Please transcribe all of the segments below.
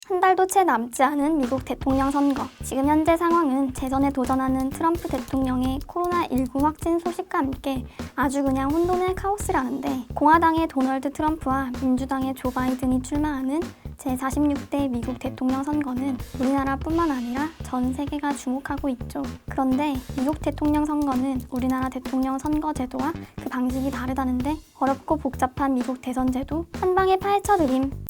한 달도 채 남지 않은 미국 대통령 선거. 지금 현재 상황은 재선에 도전하는 트럼프 대통령의 코로나19 확진 소식과 함께 아주 그냥 혼돈의 카오스라는데, 공화당의 도널드 트럼프와 민주당의 조 바이든이 출마하는 제46대 미국 대통령 선거는 우리나라뿐만 아니라 전 세계가 주목하고 있죠. 그런데 미국 대통령 선거는 우리나라 대통령 선거 제도와 그 방식이 다르다는데, 어렵고 복잡한 미국 대선 제도 한 방에 파헤쳐드림.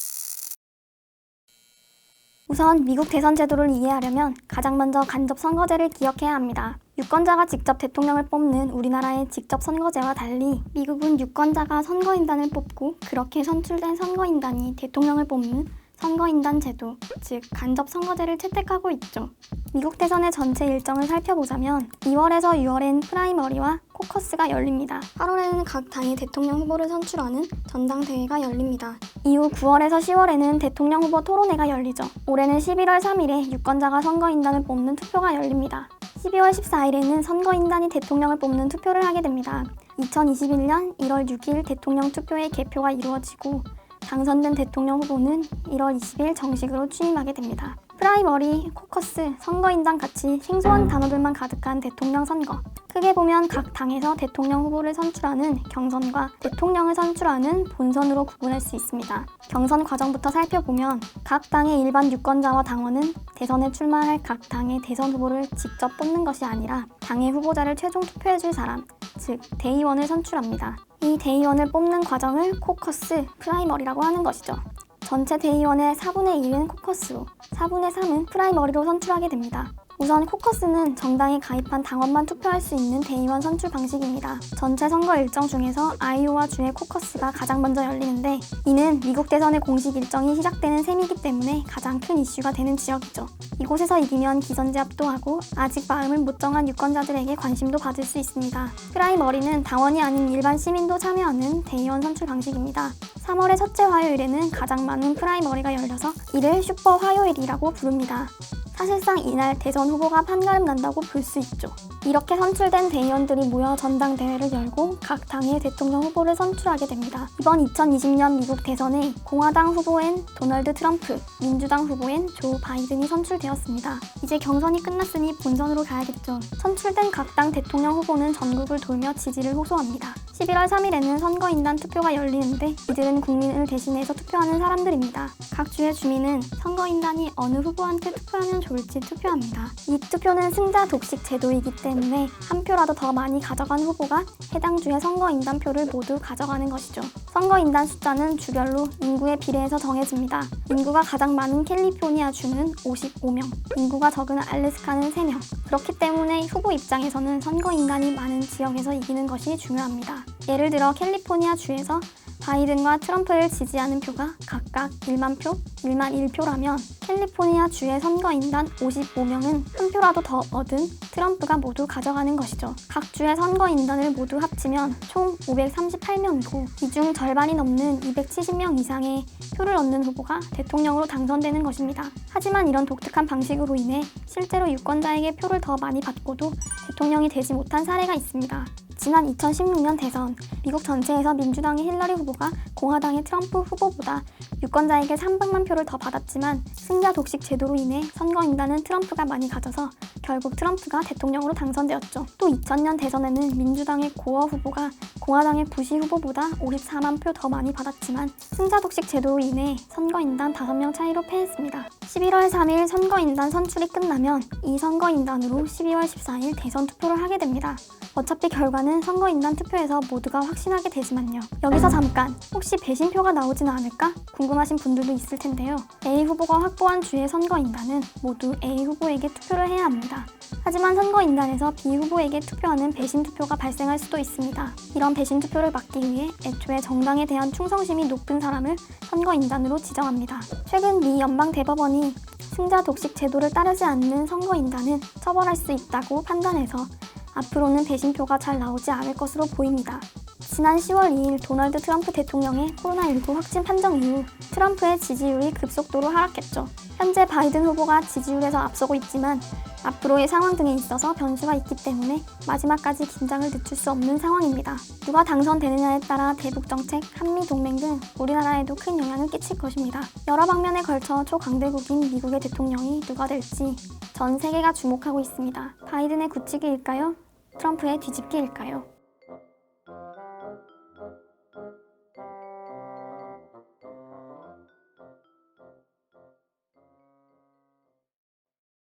우선 미국 대선 제도를 이해하려면 가장 먼저 간접 선거제를 기억해야 합니다. 유권자가 직접 대통령을 뽑는 우리나라의 직접 선거제와 달리 미국은 유권자가 선거인단을 뽑고 그렇게 선출된 선거인단이 대통령을 뽑는 선거인단 제도, 즉 간접 선거제를 채택하고 있죠. 미국 대선의 전체 일정을 살펴보자면 2월에서 6월엔 프라이머리와 코커스가 열립니다. 8월에는 각 당의 대통령 후보를 선출하는 전당대회가 열립니다. 이후 9월에서 10월에는 대통령 후보 토론회가 열리죠. 올해는 11월 3일에 유권자가 선거인단을 뽑는 투표가 열립니다. 12월 14일에는 선거인단이 대통령을 뽑는 투표를 하게 됩니다. 2021년 1월 6일 대통령 투표의 개표가 이루어지고 당선된 대통령 후보는 1월 20일 정식으로 취임하게 됩니다. 프라이머리, 코커스, 선거인단 같이 생소한 단어들만 가득한 대통령 선거. 크게 보면 각 당에서 대통령 후보를 선출하는 경선과 대통령을 선출하는 본선으로 구분할 수 있습니다. 경선 과정부터 살펴보면 각 당의 일반 유권자와 당원은 대선에 출마할 각 당의 대선 후보를 직접 뽑는 것이 아니라 당의 후보자를 최종 투표해줄 사람, 즉 대의원을 선출합니다. 이 대의원을 뽑는 과정을 코커스, 프라이머리라고 하는 것이죠. 전체 대의원의 4분의 1은 코커스로, 4분의 3은 프라이머리로 선출하게 됩니다. 우선 코커스는 정당에 가입한 당원만 투표할 수 있는 대의원 선출 방식입니다. 전체 선거 일정 중에서 아이오와 주의 코커스가 가장 먼저 열리는데, 이는 미국 대선의 공식 일정이 시작되는 셈이기 때문에 가장 큰 이슈가 되는 지역이죠. 이곳에서 이기면 기선제 압도하고 아직 마음을 못 정한 유권자들에게 관심도 받을 수 있습니다. 프라이머리는 당원이 아닌 일반 시민도 참여하는 대의원 선출 방식입니다. 3월의 첫째 화요일에는 가장 많은 프라이머리가 열려서 이를 슈퍼 화요일이라고 부릅니다. 사실상 이날 대선 후보가 판가름 난다고 볼 수 있죠. 이렇게 선출된 대의원들이 모여 전당대회를 열고 각 당의 대통령 후보를 선출하게 됩니다. 이번 2020년 미국 대선에 공화당 후보엔 도널드 트럼프, 민주당 후보엔 조 바이든이 선출되었습니다. 이제 경선이 끝났으니 본선으로 가야겠죠. 선출된 각 당 대통령 후보는 전국을 돌며 지지를 호소합니다. 11월 3일에는 선거인단 투표가 열리는데, 이들은 국민을 대신해서 투표하는 사람들입니다. 각 주의 주민은 선거인단이 어느 후보한테 투표하면 좋을지 투표합니다. 이 투표는 승자 독식 제도이기 때문에 한 표라도 더 많이 가져간 후보가 해당 주의 선거인단 표를 모두 가져가는 것이죠. 선거인단 숫자는 주별로 인구에 비례해서 정해집니다. 인구가 가장 많은 캘리포니아 주는 55명, 인구가 적은 알래스카는 3명. 그렇기 때문에 후보 입장에서는 선거인단이 많은 지역에서 이기는 것이 중요합니다. 예를 들어 캘리포니아 주에서 바이든과 트럼프를 지지하는 표가 각각 1만 표, 1만 1표라면 캘리포니아 주의 선거인단 55명은 한 표라도 더 얻은 트럼프가 모두 가져가는 것이죠. 각 주의 선거인단을 모두 합치면 총 538명이고 이 중 절반이 넘는 270명 이상의 표를 얻는 후보가 대통령으로 당선되는 것입니다. 하지만 이런 독특한 방식으로 인해 실제로 유권자에게 표를 더 많이 받고도 대통령이 되지 못한 사례가 있습니다. 지난 2016년 대선, 미국 전체에서 민주당의 힐러리 후보가 공화당의 트럼프 후보보다 유권자에게 300만 표를 더 받았지만 승자 독식 제도로 인해 선거인단은 트럼프가 많이 가져서 결국 트럼프가 대통령으로 당선되었죠. 또 2000년 대선에는 민주당의 고어 후보가 공화당의 부시 후보보다 54만 표 더 많이 받았지만 승자 독식 제도로 인해 선거인단 5명 차이로 패했습니다. 11월 3일 선거인단 선출이 끝나면 이 선거인단으로 12월 14일 대선 투표를 하게 됩니다. 어차피 결과는 선거인단 투표에서 모두가 확신하게 되지만요. 여기서 잠깐, 혹시 배신표가 나오지는 않을까? 궁금하신 분들도 있을 텐데요. A 후보가 확보한 주의 선거인단은 모두 A 후보에게 투표를 해야 합니다. 하지만 선거인단에서 B 후보에게 투표하는 배신 투표가 발생할 수도 있습니다. 이런 배신 투표를 막기 위해 애초에 정당에 대한 충성심이 높은 사람을 선거인단으로 지정합니다. 최근 미 연방대법원이 승자 독식 제도를 따르지 않는 선거인단은 처벌할 수 있다고 판단해서 앞으로는 배신표가 잘 나오지 않을 것으로 보입니다. 지난 10월 2일 도널드 트럼프 대통령의 코로나19 확진 판정 이후 트럼프의 지지율이 급속도로 하락했죠. 현재 바이든 후보가 지지율에서 앞서고 있지만 앞으로의 상황 등에 있어서 변수가 있기 때문에 마지막까지 긴장을 늦출 수 없는 상황입니다. 누가 당선되느냐에 따라 대북 정책, 한미 동맹 등 우리나라에도 큰 영향을 끼칠 것입니다. 여러 방면에 걸쳐 초강대국인 미국의 대통령이 누가 될지 전 세계가 주목하고 있습니다. 바이든의 굳히기일까요? 트럼프의 뒤집기일까요?